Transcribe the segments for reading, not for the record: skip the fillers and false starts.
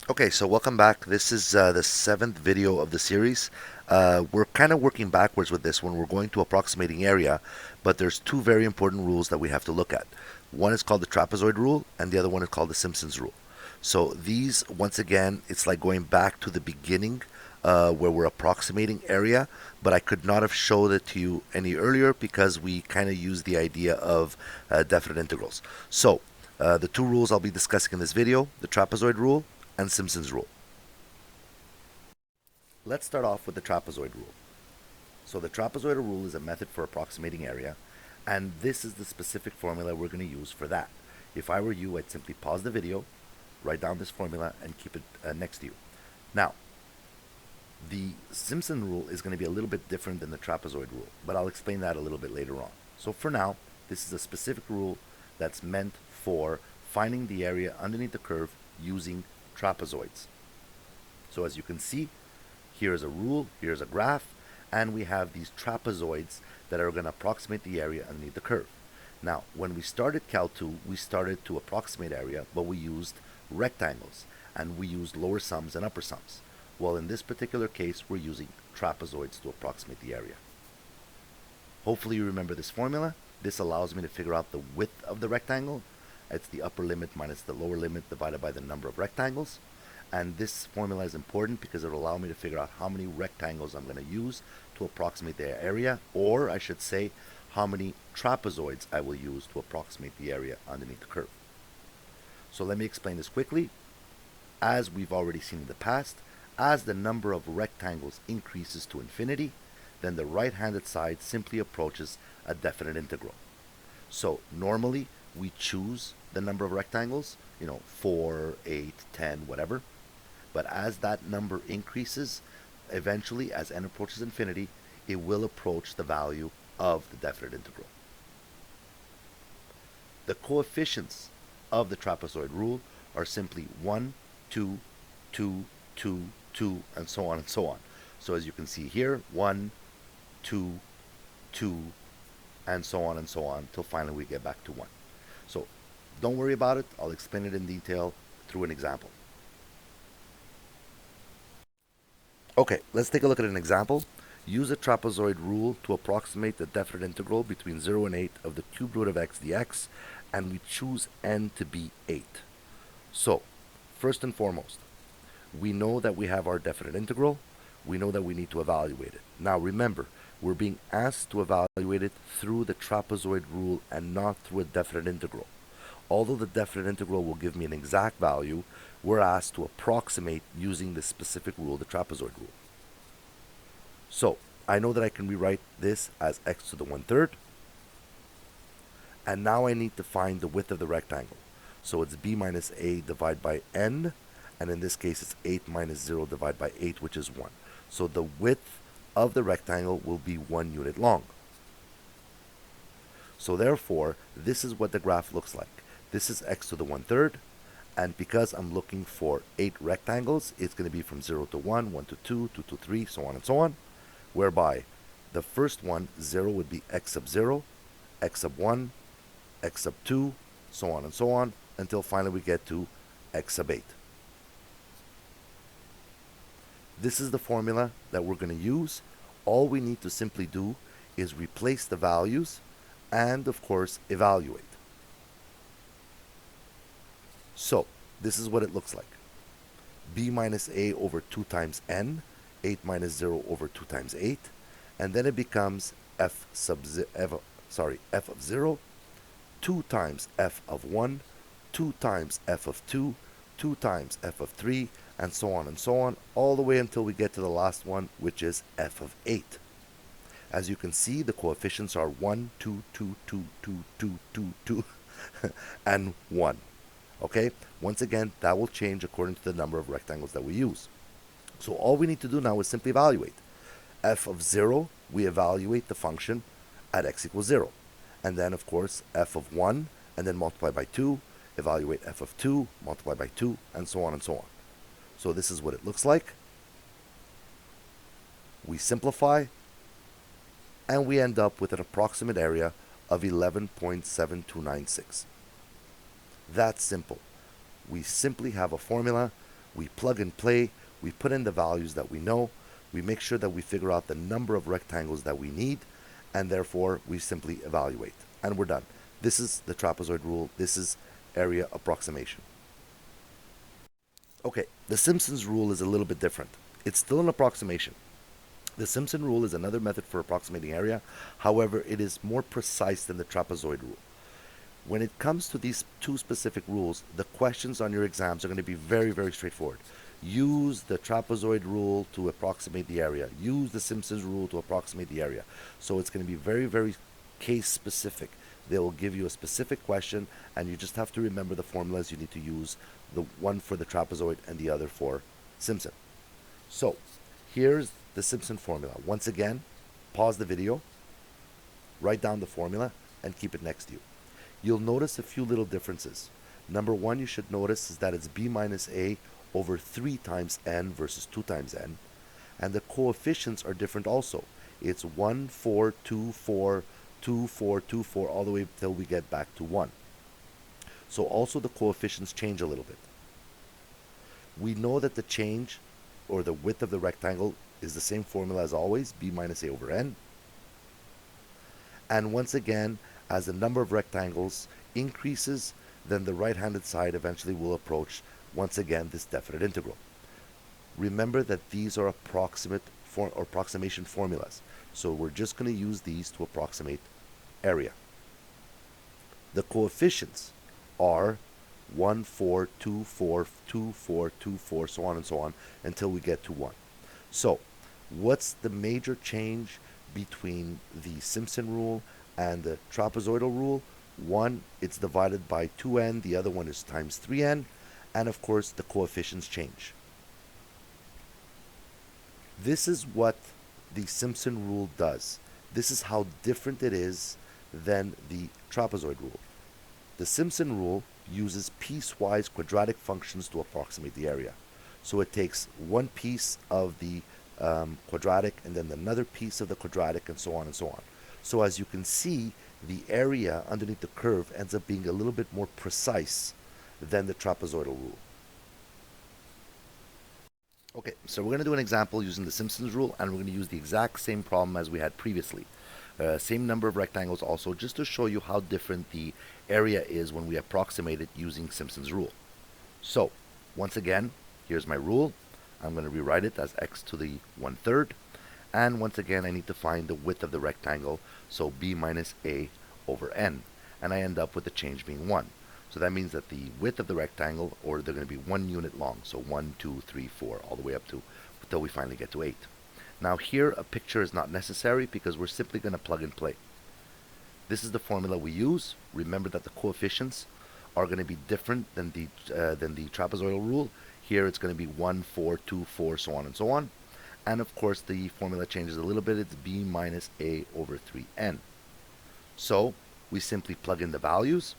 Okay, so welcome back. This is the seventh video of the series. We're kind of working backwards with this one. We're going to approximating area, but there's two very important rules that we have to look at. One is called the trapezoid rule, and the other one is called the Simpson's rule. So these, once again, it's like going back to the beginning where we're approximating area, but I could not have showed it to you any earlier because we kind of used the idea of definite integrals. So the two rules I'll be discussing in this video, the trapezoid rule and Simpson's rule. Let's start off with the trapezoid rule. So the trapezoidal rule is a method for approximating area, and this is the specific formula we're going to use for that. If I were you, I'd simply pause the video, write down this formula, and keep it next to you. Now, the Simpson rule is going to be a little bit different than the trapezoid rule, but I'll explain that a little bit later on. So for now, this is a specific rule that's meant for finding the area underneath the curve using trapezoids. So as you can see, here's a rule, here's a graph, and we have these trapezoids that are going to approximate the area underneath the curve. Now, when we started Cal 2, we started to approximate area, but we used rectangles, and we used lower sums and upper sums. Well, in this particular case, we're using trapezoids to approximate the area. Hopefully you remember this formula. This allows me to figure out the width of the rectangle. It's the upper limit minus the lower limit divided by the number of rectangles. And this formula is important because it will allow me to figure out how many rectangles I'm going to use to approximate the area, or I should say, how many trapezoids I will use to approximate the area underneath the curve. So let me explain this quickly. As we've already seen in the past, as the number of rectangles increases to infinity, then the right-handed side simply approaches a definite integral. So normally we choose the number of rectangles, 4, 8, 10, whatever. But as that number increases, eventually as n approaches infinity, it will approach the value of the definite integral. The coefficients of the trapezoid rule are simply 1, 2, 2, 2, 2, and so on and so on. So as you can see here, 1, 2, 2, and so on till finally we get back to 1. So don't worry about it. I'll explain it in detail through an example. Okay, let's take a look at an example. Use a trapezoid rule to approximate the definite integral between 0 and 8 of the cubed root of x dx, and we choose n to be 8. So, first and foremost, we know that we have our definite integral. We know that we need to evaluate it. Now remember, we're being asked to evaluate it through the trapezoid rule and not through a definite integral. Although the definite integral will give me an exact value, we're asked to approximate using this specific rule, the trapezoid rule. So, I know that I can rewrite this as x to the 1/3. And now I need to find the width of the rectangle. So it's b minus a divided by n, and in this case it's 8 minus 0 divided by 8, which is 1. So the width of the rectangle will be 1 unit long. So therefore, this is what the graph looks like. This is x to the 1/3, and because I'm looking for 8 rectangles, it's going to be from 0 to 1, 1 to 2, 2 to 3, so on and so on, whereby the first one, 0, would be x sub 0, x sub 1, x sub 2, so on and so on, until finally we get to x sub 8. This is the formula that we're going to use. All we need to simply do is replace the values and, of course, evaluate. So, this is what it looks like. b minus a over 2 times n, 8 minus 0 over 2 times 8, and then it becomes f of 0, 2 times f of 1, 2 times f of 2, 2 times f of 3, and so on, all the way until we get to the last one, which is f of 8. As you can see, the coefficients are 1, 2, 2, 2, 2, 2, 2, 2, and 1. Okay? Once again, that will change according to the number of rectangles that we use. So all we need to do now is simply evaluate. F of 0, we evaluate the function at x equals 0. And then, of course, f of 1, and then multiply by 2, evaluate f of 2, multiply by 2, and so on and so on. So this is what it looks like. We simplify, and we end up with an approximate area of 11.7296. That's simple. We simply have a formula We plug and play, we put in the values that we know, we make sure that we figure out the number of rectangles that we need, and therefore we simply evaluate. And we're done. This is the trapezoid rule. This is area approximation. Okay, the Simpson's rule is a little bit different. It's still an approximation. The Simpson rule is another method for approximating area. However, it is more precise than the trapezoid rule. When it comes to these two specific rules, the questions on your exams are going to be very, very straightforward. Use the trapezoid rule to approximate the area. Use the Simpson's rule to approximate the area. So it's going to be very, very case specific. They will give you a specific question, and you just have to remember the formulas you need to use, the one for the trapezoid and the other for Simpson. So here's the Simpson formula. Once again, pause the video, write down the formula, and keep it next to you. You'll notice a few little differences. Number one you should notice is that it's b minus a over 3 times n versus 2 times n. And the coefficients are different also. It's 1, 4, 2, 4, 2, 4, 2, 4, all the way till we get back to 1. So also the coefficients change a little bit. We know that the change, or the width of the rectangle, is the same formula as always, b minus a over n. And once again, as the number of rectangles increases, then the right-handed side eventually will approach, once again, this definite integral. Remember that these are approximation formulas, so we're just going to use these to approximate area. The coefficients are 1, 4, 2, 4, 2, 4, 2, 4, so on and so on, until we get to 1. So, what's the major change between the Simpson rule and the trapezoidal rule? One, it's divided by 2n, the other one is times 3n, and of course the coefficients change. This is what the Simpson rule does. This is how different it is than the trapezoid rule. The Simpson rule uses piecewise quadratic functions to approximate the area. So it takes one piece of the quadratic and then another piece of the quadratic and so on and so on. So as you can see, the area underneath the curve ends up being a little bit more precise than the trapezoidal rule. Okay, so we're going to do an example using the Simpson's rule, and we're going to use the exact same problem as we had previously. Same number of rectangles also, just to show you how different the area is when we approximate it using Simpson's rule. So, once again, here's my rule. I'm going to rewrite it as x to the 1/3. And once again, I need to find the width of the rectangle, so b minus a over n. And I end up with the change being 1. So that means that the width of the rectangle, or they're going to be 1 unit long, so 1, 2, 3, 4, all the way up to until we finally get to 8. Now here, a picture is not necessary because we're simply going to plug and play. This is the formula we use. Remember that the coefficients are going to be different than the trapezoidal rule. Here it's going to be 1, 4, 2, 4, so on and so on. And of course the formula changes a little bit. It's b minus a over 3n. So we simply plug in the values.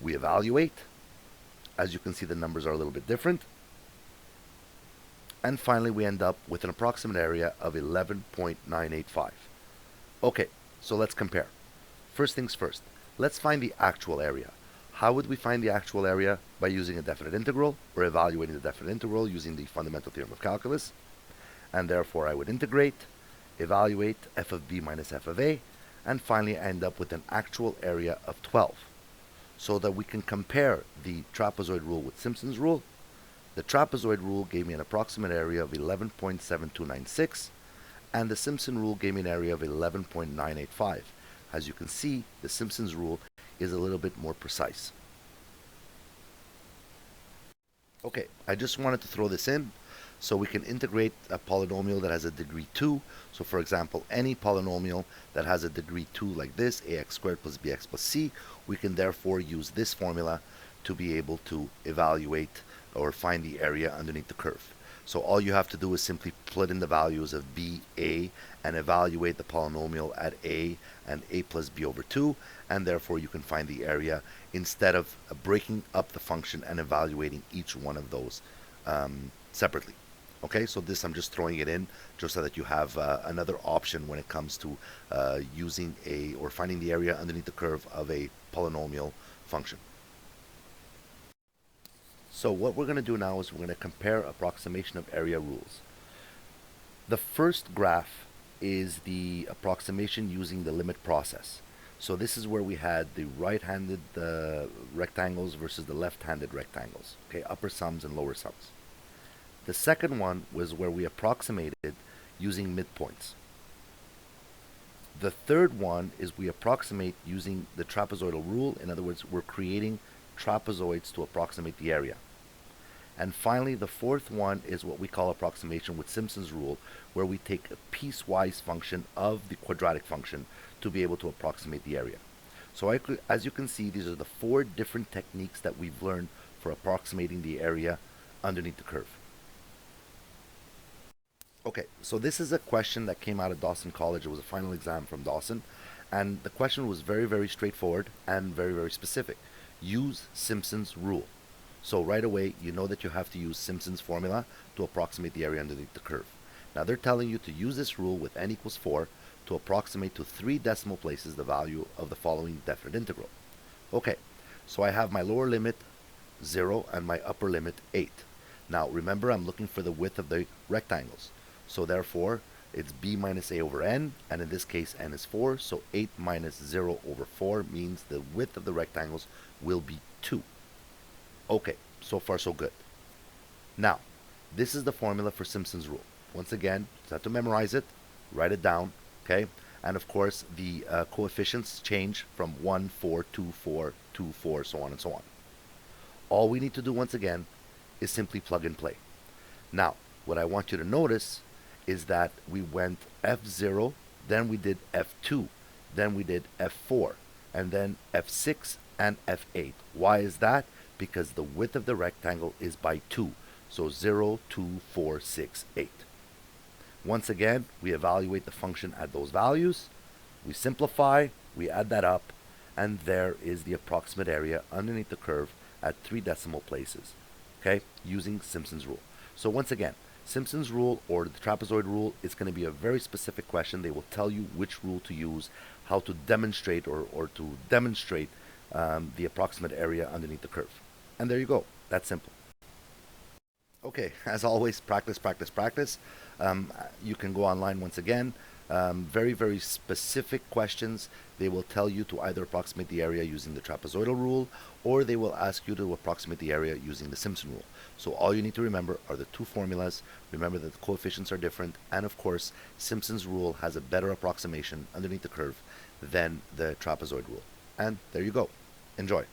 We evaluate. As you can see, the numbers are a little bit different. And finally we end up with an approximate area of 11.985. Okay, so let's compare. First things first, let's find the actual area. How would we find the actual area? By using a definite integral, or evaluating the definite integral using the fundamental theorem of calculus. And therefore I would integrate, evaluate f of b minus f of a, and finally I end up with an actual area of 12. So that we can compare the trapezoid rule with Simpson's rule. The trapezoid rule gave me an approximate area of 11.7296, and the Simpson rule gave me an area of 11.985. As you can see, the Simpson's rule is a little bit more precise. Okay, I just wanted to throw this in so we can integrate a polynomial that has a degree 2. So for example, any polynomial that has a degree 2 like this, ax squared plus bx plus c, we can therefore use this formula to be able to evaluate or find the area underneath the curve. So all you have to do is simply plug in the values of b, a, and evaluate the polynomial at a and a plus b over 2, and therefore you can find the area instead of breaking up the function and evaluating each one of those separately. Okay, so this I'm just throwing it in just so that you have another option when it comes to using or finding the area underneath the curve of a polynomial function. So what we're going to do now is we're going to compare approximation of area rules. The first graph is the approximation using the limit process. So this is where we had the right-handed rectangles versus the left-handed rectangles, okay, upper sums and lower sums. The second one was where we approximated using midpoints. The third one is we approximate using the trapezoidal rule. In other words, we're creating trapezoids to approximate the area. And finally, the fourth one is what we call approximation with Simpson's rule, where we take a piecewise function of the quadratic function to be able to approximate the area. So as you can see, these are the four different techniques that we've learned for approximating the area underneath the curve. Okay, so this is a question that came out of Dawson College. It was a final exam from Dawson, and the question was very, very straightforward and very, very specific. Use Simpson's rule. So right away, you know that you have to use Simpson's formula to approximate the area underneath the curve. Now they're telling you to use this rule with n equals 4 to approximate to 3 decimal places the value of the following definite integral. Okay, so I have my lower limit 0 and my upper limit 8. Now remember, I'm looking for the width of the rectangles. So therefore, it's b minus a over n, and in this case n is 4, so 8 minus 0 over 4 means the width of the rectangles will be 2. Okay, so far so good. Now, this is the formula for Simpson's rule. Once again, you have to memorize it, write it down, okay? And of course, the coefficients change from 1, 4, 2, 4, 2, 4, so on and so on. All we need to do once again is simply plug and play. Now, what I want you to notice is that we went F0, then we did F2, then we did F4, and then F6 and F8. Why is that? Because the width of the rectangle is by 2. So 0, 2, 4, 6, 8. Once again, we evaluate the function at those values. We simplify, we add that up, and there is the approximate area underneath the curve at 3 decimal places, okay, using Simpson's rule. So once again, Simpson's rule or the trapezoid rule is going to be a very specific question. They will tell you which rule to use, how to demonstrate or to demonstrate the approximate area underneath the curve. And there you go. That's simple. Okay, as always, practice, practice, practice. You can go online once again. Very, very specific questions. They will tell you to either approximate the area using the trapezoidal rule, or they will ask you to approximate the area using the Simpson rule. So all you need to remember are the two formulas. Remember that the coefficients are different, and of course, Simpson's rule has a better approximation underneath the curve than the trapezoid rule. And there you go. Enjoy.